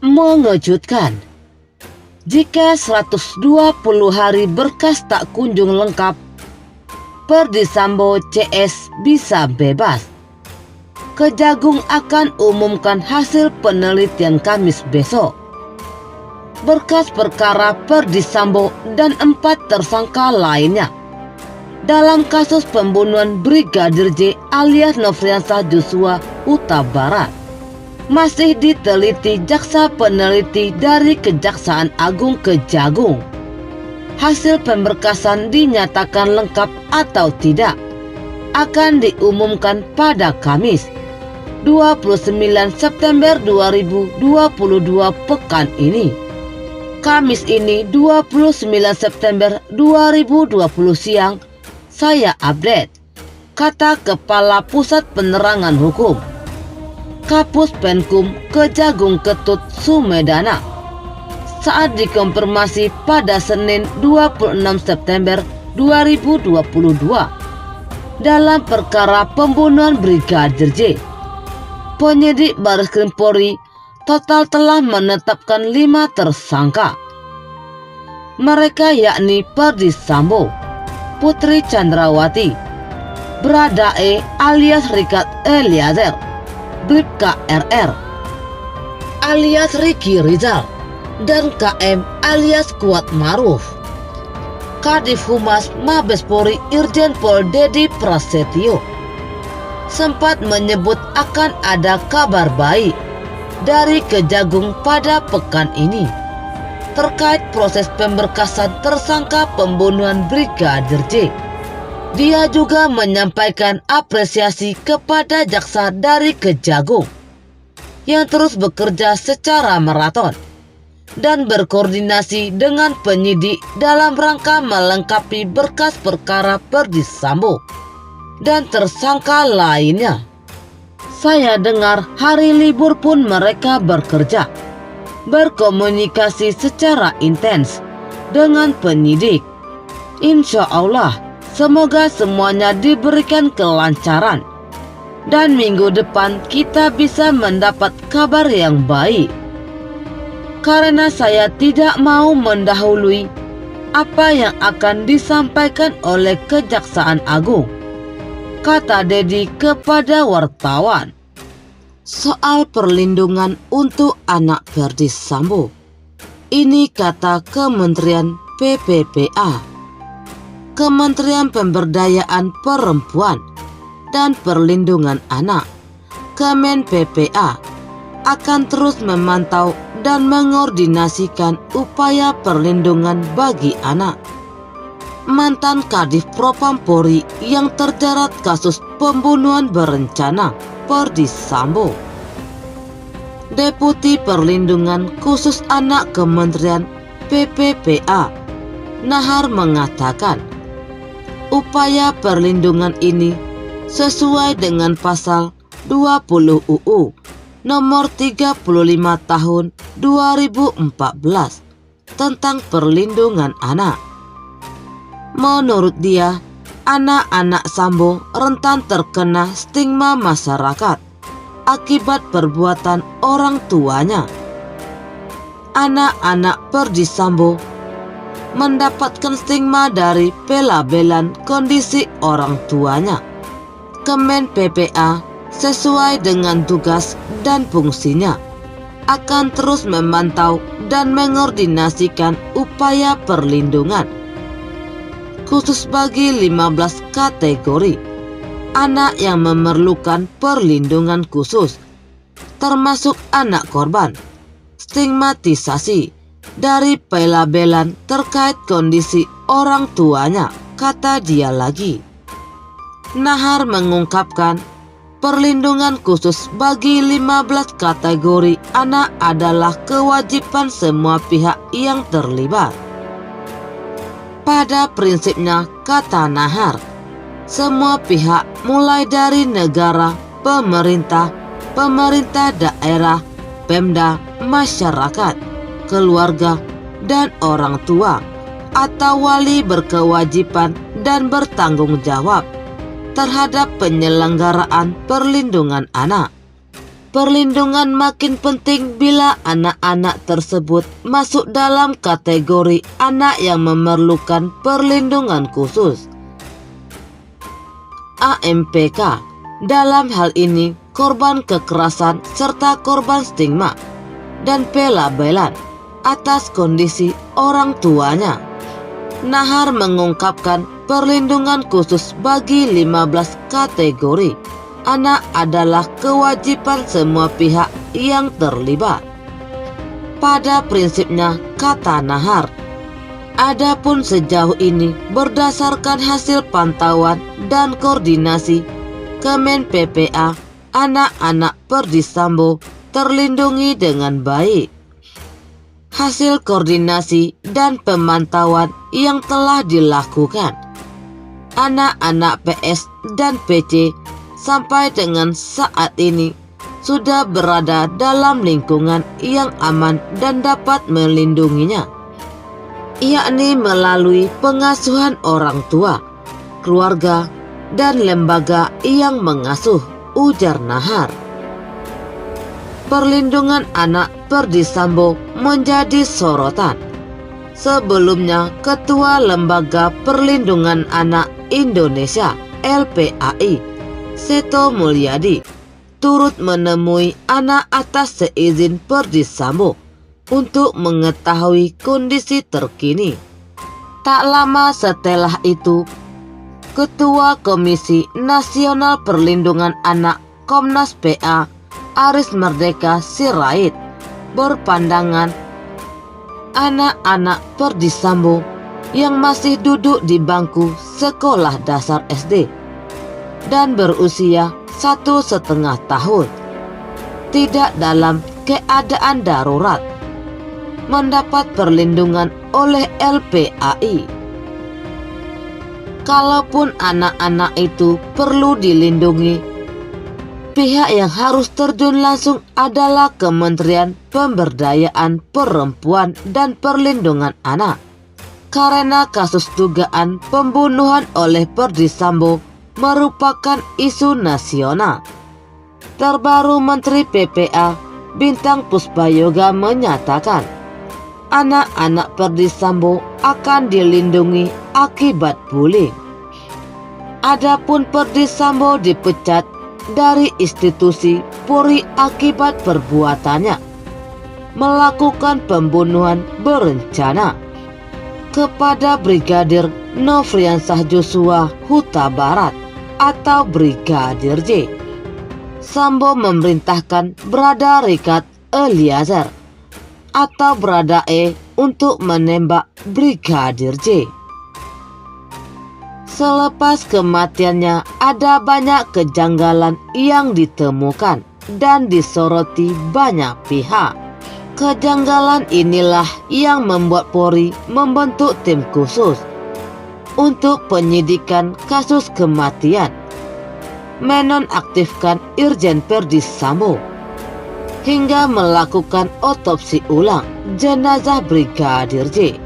Mengejutkan. Jika 120 hari berkas tak kunjung lengkap, Ferdy Sambo CS bisa bebas. Kejagung akan umumkan hasil penelitian Kamis besok. Berkas perkara Ferdy Sambo dan 4 tersangka lainnya dalam kasus pembunuhan Brigadir J alias Nofriansah Joshua Huta Barat masih diteliti jaksa peneliti dari Kejaksaan Agung Kejagung. Hasil pemberkasan dinyatakan lengkap atau tidak akan diumumkan pada Kamis 29 September 2022 pekan ini. Kamis ini 29 September 2020 siang saya update, kata Kepala Pusat Penerangan Hukum Kapus Penkum Kejagung Ketut Sumedana saat dikonfirmasi pada Senin 26 September 2022 dalam perkara pembunuhan Brigadir J. Penyidik Bareskrim Polri total telah menetapkan 5 tersangka. Mereka yakni Ferdy Sambo, Putri Chandrawati, Baradae alias Richard Eliezer, Bribka RR alias Ricky Rizal, dan KM alias Kuat Maruf. Kadif Humas Mabes Polri Irjen Pol Dedi Prasetyo sempat menyebut akan ada kabar baik dari Kejagung pada pekan ini terkait proses pemberkasan tersangka pembunuhan Brigadir J. Dia juga menyampaikan apresiasi kepada jaksa dari Kejagung yang terus bekerja secara maraton dan berkoordinasi dengan penyidik dalam rangka melengkapi berkas perkara Ferdy Sambo dan tersangka lainnya. Saya dengar hari libur pun mereka bekerja, berkomunikasi secara intens dengan penyidik. Insya Allah, semoga semuanya diberikan kelancaran dan minggu depan kita bisa mendapat kabar yang baik. Karena saya tidak mau mendahului apa yang akan disampaikan oleh Kejaksaan Agung, kata Dedi kepada wartawan. Soal perlindungan untuk anak Ferdy Sambo, ini kata Kementerian PPPA, Kementerian Pemberdayaan Perempuan dan Perlindungan Anak, Kemen PPA, akan terus memantau dan mengordinasikan upaya perlindungan bagi anak. Mantan Kadif Propam Polri yang terjerat kasus pembunuhan berencana Ferdy Sambo. Deputi Perlindungan Khusus Anak Kementerian PPPA Nahar mengatakan, upaya perlindungan ini sesuai dengan pasal 20 UU nomor 35 tahun 2014 tentang perlindungan anak. Menurut dia, anak-anak Sambo rentan terkena stigma masyarakat akibat perbuatan orang tuanya. Anak-anak Ferdy Sambo mendapatkan stigma dari pelabelan kondisi orang tuanya. Kemen PPA sesuai dengan tugas dan fungsinya akan terus memantau dan mengordinasikan upaya perlindungan khusus bagi 15 kategori anak yang memerlukan perlindungan khusus, termasuk anak korban stigmatisasi dari pelabelan terkait kondisi orang tuanya, kata dia lagi. Nahar mengungkapkan perlindungan khusus bagi 15 kategori anak adalah kewajiban semua pihak yang terlibat. Pada prinsipnya, kata Nahar, semua pihak mulai dari negara, pemerintah, pemerintah daerah, Pemda, masyarakat, keluarga, dan orang tua atau wali berkewajiban dan bertanggung jawab terhadap penyelenggaraan perlindungan anak. Perlindungan makin penting bila anak-anak tersebut masuk dalam kategori anak yang memerlukan perlindungan khusus. AMPK dalam hal ini korban kekerasan serta korban stigma dan pelabelan atas kondisi orang tuanya. Nahar mengungkapkan perlindungan khusus bagi 15 kategori anak adalah kewajiban semua pihak yang terlibat. Pada prinsipnya, kata Nahar, adapun sejauh ini berdasarkan hasil pantauan dan koordinasi Kemen PPA, anak-anak Perdi Sambo terlindungi dengan baik. Hasil koordinasi dan pemantauan yang telah dilakukan, anak-anak PS dan PC sampai dengan saat ini sudah berada dalam lingkungan yang aman dan dapat melindunginya, yakni melalui pengasuhan orang tua, keluarga, dan lembaga yang mengasuh, ujar Nahar. Perlindungan anak Perdi Sambo menjadi sorotan. Sebelumnya, Ketua Lembaga Perlindungan Anak Indonesia LPAI Seto Mulyadi turut menemui anak atas seizin Perdi Sambo untuk mengetahui kondisi terkini. Tak lama setelah itu, Ketua Komisi Nasional Perlindungan Anak Komnas PA Aris Merdeka Sirait berpandangan anak-anak Perdi Sambo yang masih duduk di bangku sekolah dasar SD dan berusia 1,5 tahun tidak dalam keadaan darurat mendapat perlindungan oleh LPAI. Kalaupun anak-anak itu perlu dilindungi, pihak yang harus terjun langsung adalah Kementerian Pemberdayaan Perempuan dan Perlindungan Anak, karena kasus dugaan pembunuhan oleh Perdi Sambo merupakan isu nasional. Terbaru Menteri PPA Bintang Puspayoga menyatakan anak-anak Perdi Sambo akan dilindungi akibat bullying. Adapun Perdi Sambo dipecat dari institusi Polri akibat perbuatannya melakukan pembunuhan berencana kepada Brigadir Nofriansah Joshua Huta Barat atau Brigadir J. Sambo memerintahkan Brada Richard Eliezer atau Brada E untuk menembak Brigadir J. Selepas kematiannya, ada banyak kejanggalan yang ditemukan dan disoroti banyak pihak. Kejanggalan inilah yang membuat Polri membentuk tim khusus untuk penyidikan kasus kematian, menonaktifkan Irjen Perdi Sambo, hingga melakukan otopsi ulang jenazah Brigadir J.